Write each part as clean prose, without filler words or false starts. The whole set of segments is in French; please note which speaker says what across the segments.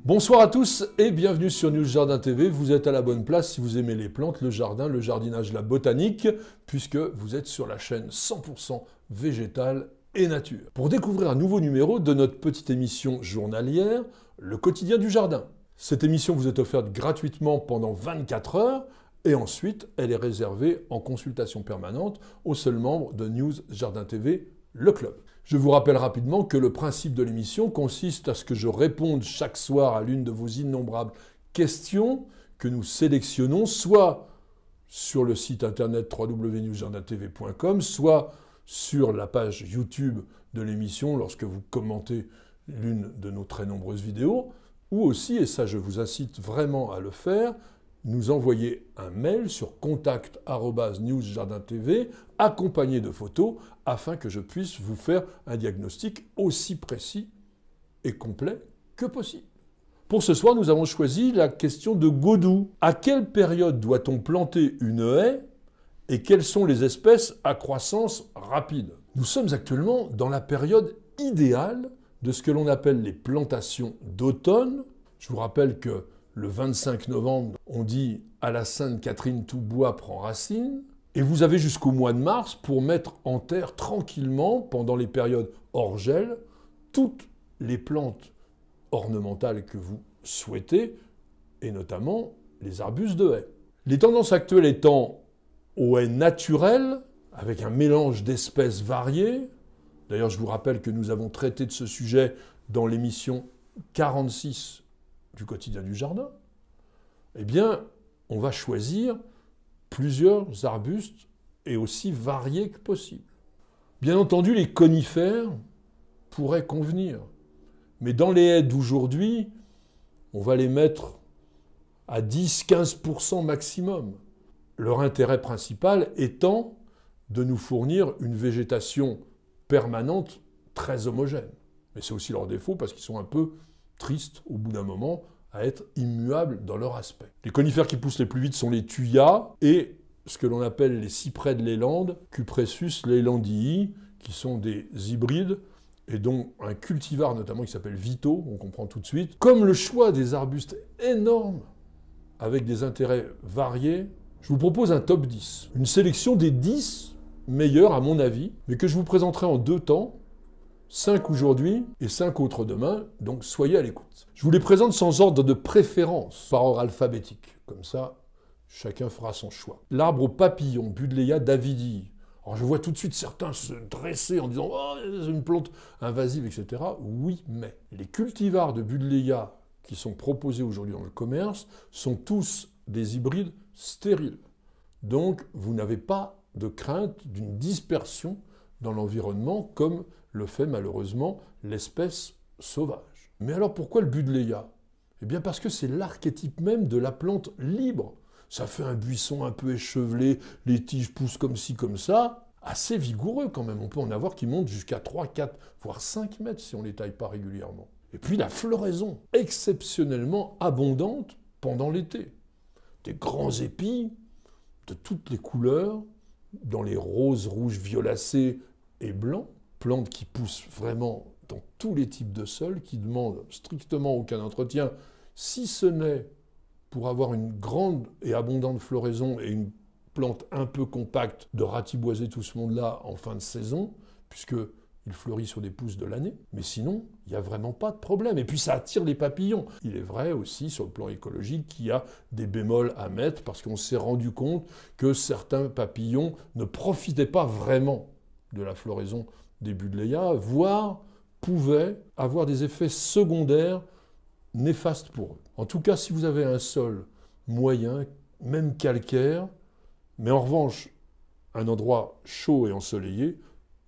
Speaker 1: Bonsoir à tous et bienvenue sur News Jardin TV. Vous êtes à la bonne place si vous aimez les plantes, le jardin, le jardinage, la botanique, puisque vous êtes sur la chaîne 100% végétale et nature. Pour découvrir un nouveau numéro de notre petite émission journalière, Le quotidien du jardin. Cette émission vous est offerte gratuitement pendant 24 heures et ensuite elle est réservée en consultation permanente aux seuls membres de News Jardin TV, le club. Je vous rappelle rapidement que le principe de l'émission consiste à ce que je réponde chaque soir à l'une de vos innombrables questions que nous sélectionnons soit sur le site internet www.newsjardintv.com, soit sur la page YouTube de l'émission lorsque vous commentez l'une de nos très nombreuses vidéos, ou aussi, et ça je vous incite vraiment à le faire, nous envoyer un mail sur contact@newsjardintv accompagné de photos afin que je puisse vous faire un diagnostic aussi précis et complet que possible. Pour ce soir, nous avons choisi la question de Godou. À quelle période doit-on planter une haie et quelles sont les espèces à croissance rapide? Nous sommes actuellement dans la période idéale de ce que l'on appelle les plantations d'automne. Je vous rappelle que le 25 novembre, on dit « à la Sainte-Catherine, tout bois prend racine ». Et vous avez jusqu'au mois de mars pour mettre en terre tranquillement, pendant les périodes hors gel, toutes les plantes ornementales que vous souhaitez, et notamment les arbustes de haies. Les tendances actuelles étant aux haies naturelles, avec un mélange d'espèces variées. D'ailleurs, je vous rappelle que nous avons traité de ce sujet dans l'émission 46 du quotidien du jardin, eh bien, on va choisir plusieurs arbustes et aussi variés que possible. Bien entendu, les conifères pourraient convenir, mais dans les haies d'aujourd'hui, on va les mettre à 10-15% maximum. Leur intérêt principal étant de nous fournir une végétation permanente très homogène. Mais c'est aussi leur défaut parce qu'ils sont un peu tristes au bout d'un moment à être immuables dans leur aspect. Les conifères qui poussent les plus vite sont les thuyas et ce que l'on appelle les cyprès de Leyland, Cupressus leylandii, qui sont des hybrides et dont un cultivar notamment qui s'appelle Vito, on comprend tout de suite. Comme le choix des arbustes énormes avec des intérêts variés, je vous propose un top 10. Une sélection des 10 meilleurs à mon avis, mais que je vous présenterai en deux temps. 5 aujourd'hui et 5 autres demain, donc soyez à l'écoute. Je vous les présente sans ordre de préférence, par ordre alphabétique. Comme ça, chacun fera son choix. L'arbre aux papillons, Buddleia davidii. Alors je vois tout de suite certains se dresser en disant « Oh, c'est une plante invasive, etc. » Oui, mais les cultivars de Buddleia qui sont proposés aujourd'hui dans le commerce sont tous des hybrides stériles. Donc vous n'avez pas de crainte d'une dispersion dans l'environnement comme le fait malheureusement l'espèce sauvage. Mais alors pourquoi le Buddleia? Eh bien parce que c'est l'archétype même de la plante libre. Ça fait un buisson un peu échevelé, les tiges poussent comme ci, comme ça, assez vigoureux quand même. On peut en avoir qui montent jusqu'à 3, 4, voire 5 mètres si on ne les taille pas régulièrement. Et puis la floraison, exceptionnellement abondante pendant l'été. Des grands épis de toutes les couleurs, dans les roses, rouges, violacés et blancs. Plantes qui poussent vraiment dans tous les types de sols, qui demandent strictement aucun entretien, si ce n'est pour avoir une grande et abondante floraison et une plante un peu compacte de ratiboiser tout ce monde-là en fin de saison, puisqu'il fleurit sur des pousses de l'année. Mais sinon, il n'y a vraiment pas de problème. Et puis ça attire les papillons. Il est vrai aussi, sur le plan écologique, qu'il y a des bémols à mettre, parce qu'on s'est rendu compte que certains papillons ne profitaient pas vraiment de la floraison des Buddleia, voire pouvaient avoir des effets secondaires néfastes pour eux. En tout cas, si vous avez un sol moyen, même calcaire, mais en revanche, un endroit chaud et ensoleillé,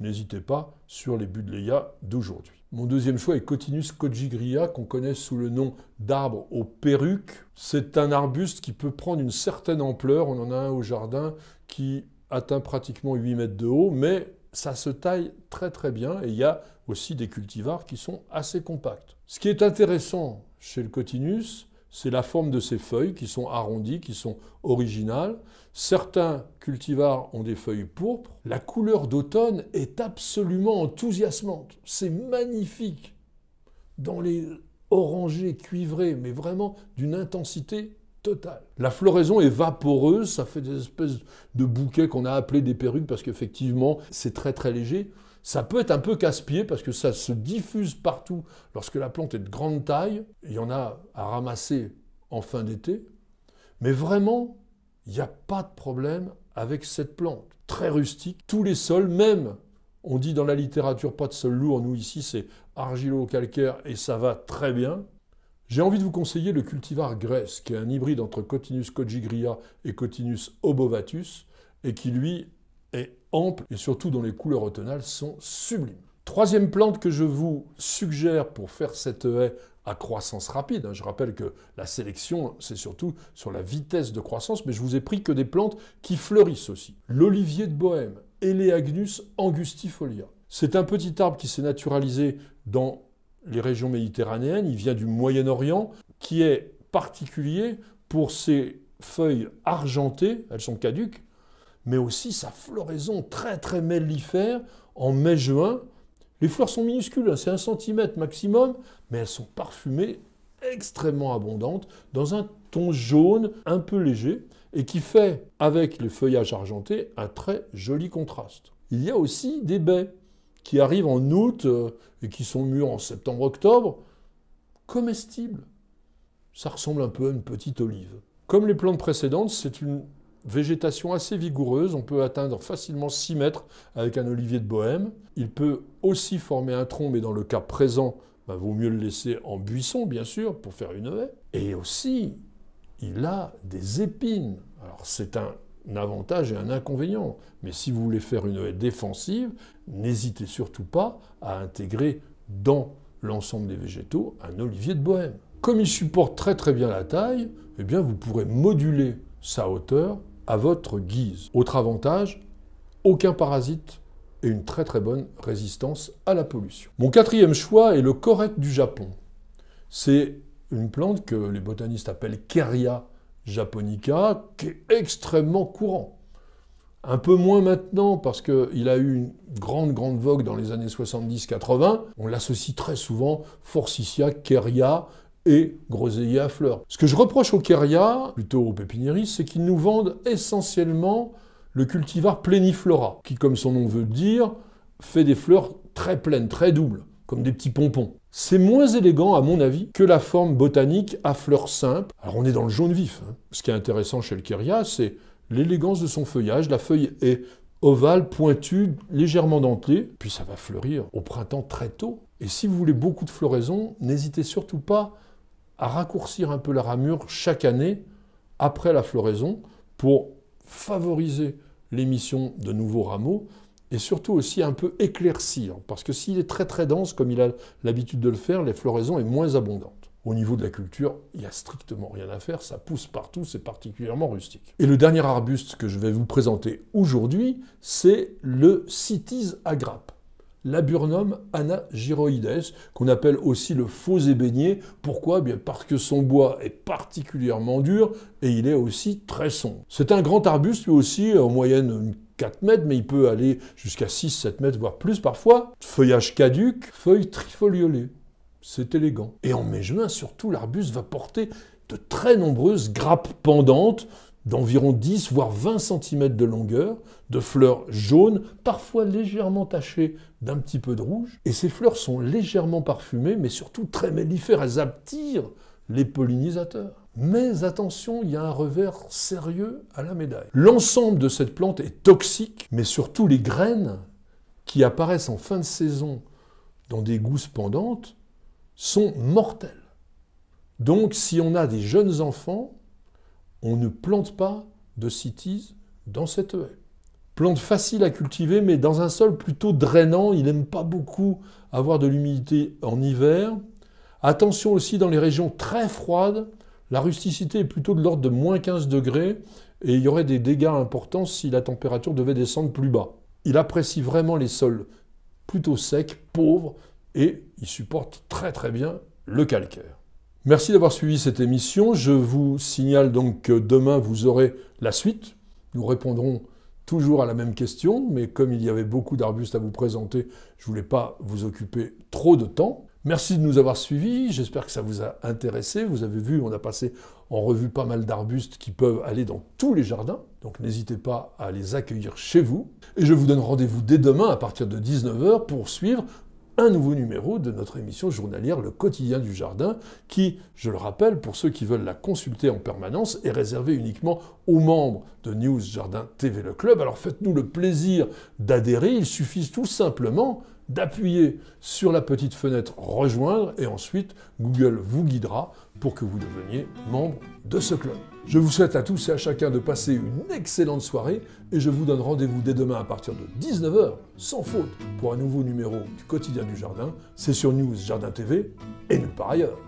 Speaker 1: n'hésitez pas sur les Buddleia d'aujourd'hui. Mon deuxième choix est Cotinus cogigria, qu'on connaît sous le nom d'arbre aux perruques. C'est un arbuste qui peut prendre une certaine ampleur. On en a un au jardin qui atteint pratiquement 8 mètres de haut, mais ça se taille très très bien. Et il y a aussi des cultivars qui sont assez compacts. Ce qui est intéressant chez le Cotinus, c'est la forme de ses feuilles qui sont arrondies, qui sont originales. Certains cultivars ont des feuilles pourpres. La couleur d'automne est absolument enthousiasmante. C'est magnifique. Dans les orangés, cuivrés, mais vraiment d'une intensité totale. La floraison est vaporeuse, ça fait des espèces de bouquets qu'on a appelés des perruques parce qu'effectivement, c'est très très léger. Ça peut être un peu casse-pied parce que ça se diffuse partout lorsque la plante est de grande taille. Il y en a à ramasser en fin d'été. Mais vraiment, il n'y a pas de problème avec cette plante. Très rustique. Tous les sols, même, on dit dans la littérature pas de sol lourd. Nous ici, c'est argilo-calcaire et ça va très bien. J'ai envie de vous conseiller le cultivar Grèce, qui est un hybride entre Cotinus cogigria et Cotinus obovatus, et qui, lui, est ample et surtout dont les couleurs automnales sont sublimes. Troisième plante que je vous suggère pour faire cette haie à croissance rapide. Je rappelle que la sélection, c'est surtout sur la vitesse de croissance, mais je vous ai pris que des plantes qui fleurissent aussi. L'olivier de Bohême, Eleagnus angustifolia. C'est un petit arbre qui s'est naturalisé dans les régions méditerranéennes, il vient du Moyen-Orient, qui est particulier pour ses feuilles argentées, elles sont caduques, mais aussi sa floraison très très mellifère en mai-juin. Les fleurs sont minuscules, c'est 1 cm maximum, mais elles sont parfumées, extrêmement abondantes, dans un ton jaune un peu léger, et qui fait, avec les feuillages argentés, un très joli contraste. Il y a aussi des baies qui arrivent en août et qui sont mûres en septembre-octobre, comestibles. Ça ressemble un peu à une petite olive. Comme les plantes précédentes, c'est une végétation assez vigoureuse. On peut atteindre facilement 6 mètres avec un olivier de Bohême. Il peut aussi former un tronc, mais dans le cas présent, vaut mieux le laisser en buisson, bien sûr, pour faire une haie. Et aussi, il a des épines. Alors, c'est un avantage et un inconvénient. Mais si vous voulez faire une haie défensive, n'hésitez surtout pas à intégrer dans l'ensemble des végétaux un olivier de Bohême. Comme il supporte très très bien la taille, eh bien vous pourrez moduler sa hauteur à votre guise. Autre avantage, aucun parasite et une très très bonne résistance à la pollution. Mon quatrième choix est le corec du Japon. C'est une plante que les botanistes appellent Kerria japonica, qui est extrêmement courant. Un peu moins maintenant, parce qu'il a eu une grande vogue dans les années 70-80. On l'associe très souvent Forsythia, Kerria et groseillier à fleurs. Ce que je reproche aux Kerria, plutôt aux pépiniéristes, c'est qu'ils nous vendent essentiellement le cultivar Pleniflora, qui, comme son nom veut dire, fait des fleurs très pleines, très doubles, comme des petits pompons. C'est moins élégant, à mon avis, que la forme botanique à fleurs simples. Alors on est dans le jaune vif. Ce qui est intéressant chez le Kerria, c'est l'élégance de son feuillage. La feuille est ovale, pointue, légèrement dentelée, puis ça va fleurir au printemps très tôt. Et si vous voulez beaucoup de floraison, n'hésitez surtout pas à raccourcir un peu la ramure chaque année après la floraison pour favoriser l'émission de nouveaux rameaux et surtout aussi un peu éclaircir, parce que s'il est très très dense, comme il a l'habitude de le faire, la floraison est moins abondante. Au niveau de la culture, il n'y a strictement rien à faire, ça pousse partout, c'est particulièrement rustique. Et le dernier arbuste que je vais vous présenter aujourd'hui, c'est le Cytise à grappes, Laburnum anagyroides, qu'on appelle aussi le faux ébénier. Pourquoi ? Bien parce que son bois est particulièrement dur et il est aussi très sombre. C'est un grand arbuste, lui aussi, en moyenne 4 mètres, mais il peut aller jusqu'à 6-7 mètres, voire plus parfois. Feuillage caduc, feuilles trifoliolées. C'est élégant. Et en mai-juin, surtout, l'arbuste va porter de très nombreuses grappes pendantes d'environ 10 voire 20 cm de longueur, de fleurs jaunes, parfois légèrement tachées d'un petit peu de rouge. Et ces fleurs sont légèrement parfumées, mais surtout très mellifères. Elles attirent les pollinisateurs. Mais attention, il y a un revers sérieux à la médaille. L'ensemble de cette plante est toxique, mais surtout les graines qui apparaissent en fin de saison dans des gousses pendantes sont mortelles. Donc, si on a des jeunes enfants, on ne plante pas de cytise dans cette haie. Plante facile à cultiver, mais dans un sol plutôt drainant. Il n'aime pas beaucoup avoir de l'humidité en hiver. Attention aussi dans les régions très froides, la rusticité est plutôt de l'ordre de moins 15 degrés et il y aurait des dégâts importants si la température devait descendre plus bas. Il apprécie vraiment les sols plutôt secs, pauvres, et il supporte très très bien le calcaire. Merci d'avoir suivi cette émission. Je vous signale donc que demain vous aurez la suite. Nous répondrons toujours à la même question, mais comme il y avait beaucoup d'arbustes à vous présenter, je ne voulais pas vous occuper trop de temps. Merci de nous avoir suivis, j'espère que ça vous a intéressé. Vous avez vu, on a passé en revue pas mal d'arbustes qui peuvent aller dans tous les jardins, donc n'hésitez pas à les accueillir chez vous. Et je vous donne rendez-vous dès demain à partir de 19 h pour suivre un nouveau numéro de notre émission journalière Le Quotidien du Jardin, qui, je le rappelle, pour ceux qui veulent la consulter en permanence, est réservée uniquement aux membres de News Jardin TV Le Club. Alors faites-nous le plaisir d'adhérer, il suffit tout simplement d'appuyer sur la petite fenêtre « Rejoindre » et ensuite Google vous guidera pour que vous deveniez membre de ce club. Je vous souhaite à tous et à chacun de passer une excellente soirée et je vous donne rendez-vous dès demain à partir de 19 h, sans faute, pour un nouveau numéro du Quotidien du Jardin. C'est sur News Jardin TV et nulle part ailleurs.